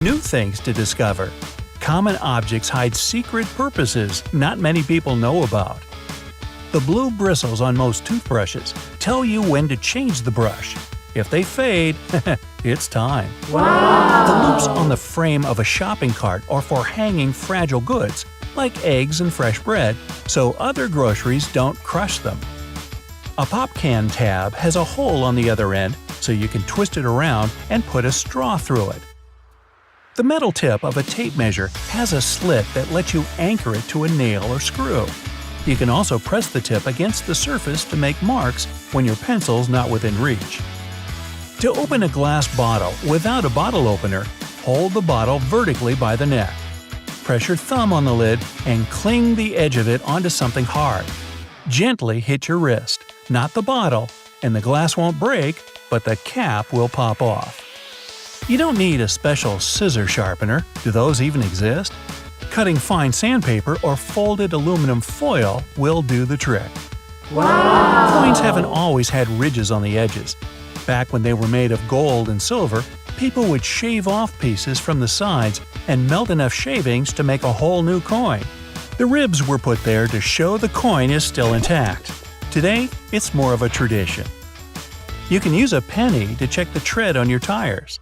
New things to discover. Common objects hide secret purposes not many people know about. The blue bristles on most toothbrushes tell you when to change the brush. If they fade, it's time. Wow! The loops on the frame of a shopping cart are for hanging fragile goods, like eggs and fresh bread, so other groceries don't crush them. A pop can tab has a hole on the other end, so you can twist it around and put a straw through it. The metal tip of a tape measure has a slit that lets you anchor it to a nail or screw. You can also press the tip against the surface to make marks when your pencil's not within reach. To open a glass bottle without a bottle opener, hold the bottle vertically by the neck. Press your thumb on the lid and cling the edge of it onto something hard. Gently hit your wrist, not the bottle, and the glass won't break, but the cap will pop off. You don't need a special scissor sharpener. Do those even exist? Cutting fine sandpaper or folded aluminum foil will do the trick. Wow! Coins haven't always had ridges on the edges. Back when they were made of gold and silver, people would shave off pieces from the sides and melt enough shavings to make a whole new coin. The ribs were put there to show the coin is still intact. Today, it's more of a tradition. You can use a penny to check the tread on your tires.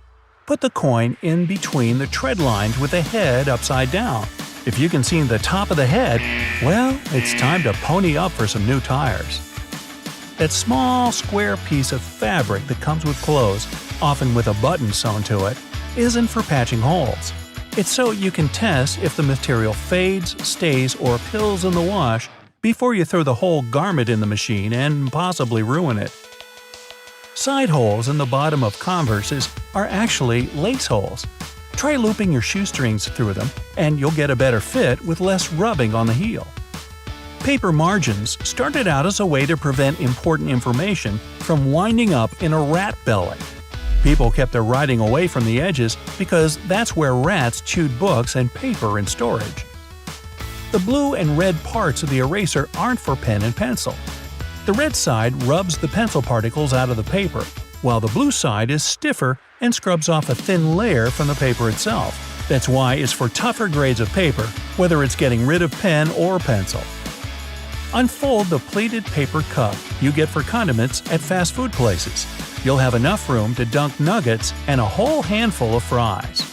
Put the coin in between the tread lines with the head upside down. If you can see the top of the head, well, it's time to pony up for some new tires. That small, square piece of fabric that comes with clothes, often with a button sewn to it, isn't for patching holes. It's so you can test if the material fades, stays, or pills in the wash before you throw the whole garment in the machine and possibly ruin it. Side holes in the bottom of Converses are actually lace holes. Try looping your shoestrings through them, and you'll get a better fit with less rubbing on the heel. Paper margins started out as a way to prevent important information from winding up in a rat belly. People kept their writing away from the edges because that's where rats chewed books and paper in storage. The blue and red parts of the eraser aren't for pen and pencil. The red side rubs the pencil particles out of the paper, while the blue side is stiffer and scrubs off a thin layer from the paper itself. That's why it's for tougher grades of paper, whether it's getting rid of pen or pencil. Unfold the pleated paper cup you get for condiments at fast food places. You'll have enough room to dunk nuggets and a whole handful of fries.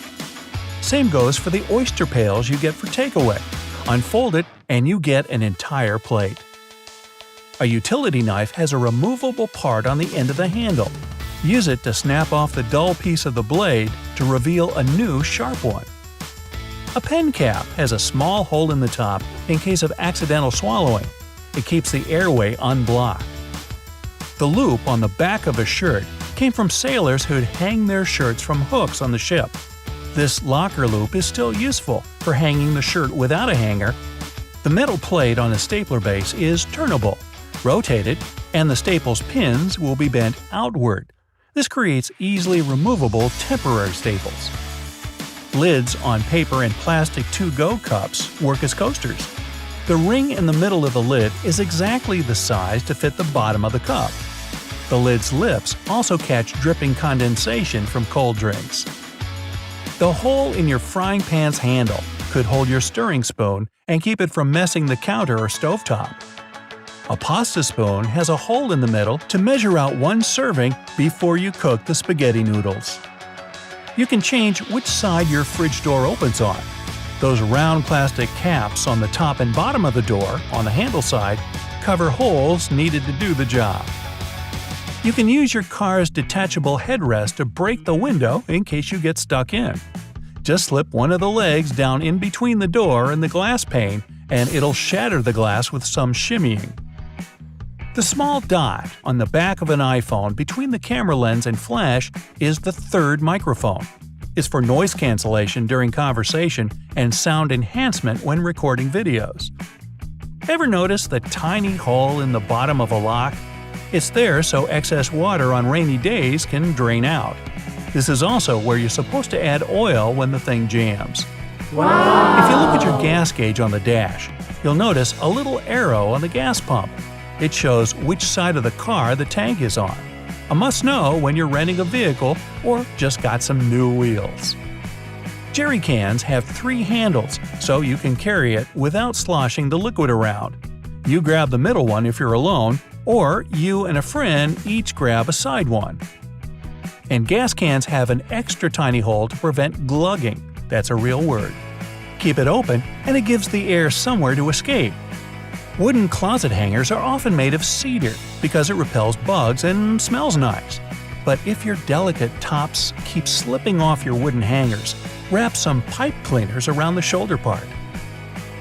Same goes for the oyster pails you get for takeaway. Unfold it and you get an entire plate. A utility knife has a removable part on the end of the handle. Use it to snap off the dull piece of the blade to reveal a new sharp one. A pen cap has a small hole in the top in case of accidental swallowing. It keeps the airway unblocked. The loop on the back of a shirt came from sailors who'd hang their shirts from hooks on the ship. This locker loop is still useful for hanging the shirt without a hanger. The metal plate on the stapler base is turnable. Rotate it, and the staple's pins will be bent outward. This creates easily removable temporary staples. Lids on paper and plastic to-go cups work as coasters. The ring in the middle of the lid is exactly the size to fit the bottom of the cup. The lid's lips also catch dripping condensation from cold drinks. The hole in your frying pan's handle could hold your stirring spoon and keep it from messing the counter or stovetop. A pasta spoon has a hole in the middle to measure out one serving before you cook the spaghetti noodles. You can change which side your fridge door opens on. Those round plastic caps on the top and bottom of the door, on the handle side, cover holes needed to do the job. You can use your car's detachable headrest to break the window in case you get stuck in. Just slip one of the legs down in between the door and the glass pane, and it'll shatter the glass with some shimmying. The small dot on the back of an iPhone between the camera lens and flash is the third microphone. It's for noise cancellation during conversation and sound enhancement when recording videos. Ever notice the tiny hole in the bottom of a lock? It's there so excess water on rainy days can drain out. This is also where you're supposed to add oil when the thing jams. Wow! If you look at your gas gauge on the dash, you'll notice a little arrow on the gas pump. It shows which side of the car the tank is on. A must-know when you're renting a vehicle or just got some new wheels. Jerry cans have 3 handles, so you can carry it without sloshing the liquid around. You grab the middle one if you're alone, or you and a friend each grab a side one. And gas cans have an extra tiny hole to prevent glugging. That's a real word. Keep it open, and it gives the air somewhere to escape. Wooden closet hangers are often made of cedar because it repels bugs and smells nice. But if your delicate tops keep slipping off your wooden hangers, wrap some pipe cleaners around the shoulder part.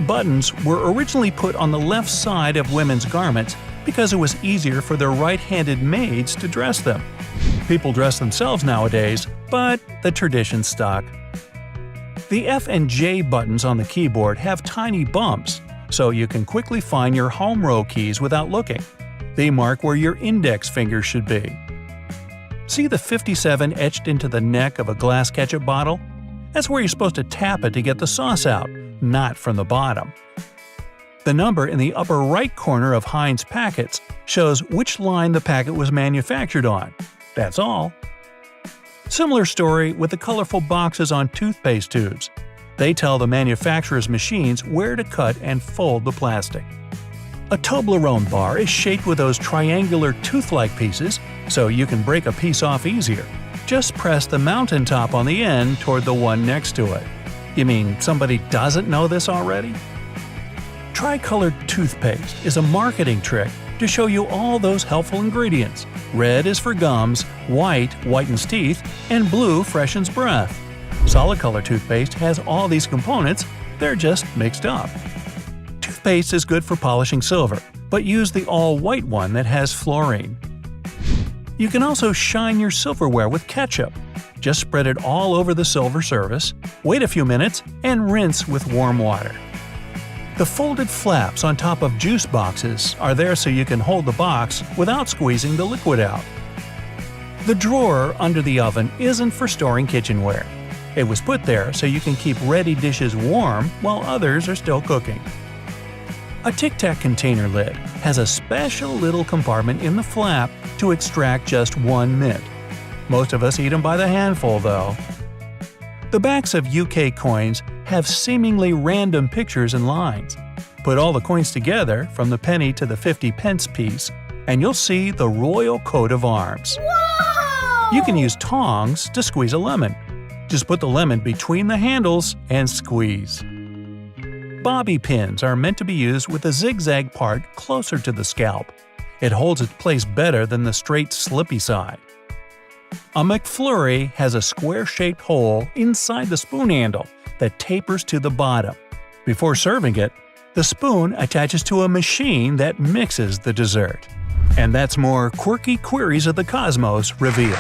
Buttons were originally put on the left side of women's garments because it was easier for their right-handed maids to dress them. People dress themselves nowadays, but the tradition stuck. The F and J buttons on the keyboard have tiny bumps, so you can quickly find your home row keys without looking. They mark where your index finger should be. See the 57 etched into the neck of a glass ketchup bottle? That's where you're supposed to tap it to get the sauce out, not from the bottom. The number in the upper right corner of Heinz packets shows which line the packet was manufactured on. That's all. Similar story with the colorful boxes on toothpaste tubes. They tell the manufacturer's machines where to cut and fold the plastic. A Toblerone bar is shaped with those triangular tooth-like pieces, so you can break a piece off easier. Just press the mountaintop on the end toward the one next to it. You mean somebody doesn't know this already? Tricolored toothpaste is a marketing trick to show you all those helpful ingredients. Red is for gums, white whitens teeth, and blue freshens breath. Solid color toothpaste has all these components, they're just mixed up. Toothpaste is good for polishing silver, but use the all-white one that has fluorine. You can also shine your silverware with ketchup. Just spread it all over the silver surface, wait a few minutes, and rinse with warm water. The folded flaps on top of juice boxes are there so you can hold the box without squeezing the liquid out. The drawer under the oven isn't for storing kitchenware. It was put there so you can keep ready dishes warm while others are still cooking. A Tic Tac container lid has a special little compartment in the flap to extract just 1 mint. Most of us eat them by the handful, though. The backs of UK coins have seemingly random pictures and lines. Put all the coins together, from the penny to the 50-pence piece, and you'll see the royal coat of arms. Whoa! You can use tongs to squeeze a lemon. Just put the lemon between the handles and squeeze. Bobby pins are meant to be used with the zigzag part closer to the scalp. It holds its place better than the straight slippy side. A McFlurry has a square-shaped hole inside the spoon handle that tapers to the bottom. Before serving it, the spoon attaches to a machine that mixes the dessert. And that's more quirky queries of the cosmos revealed.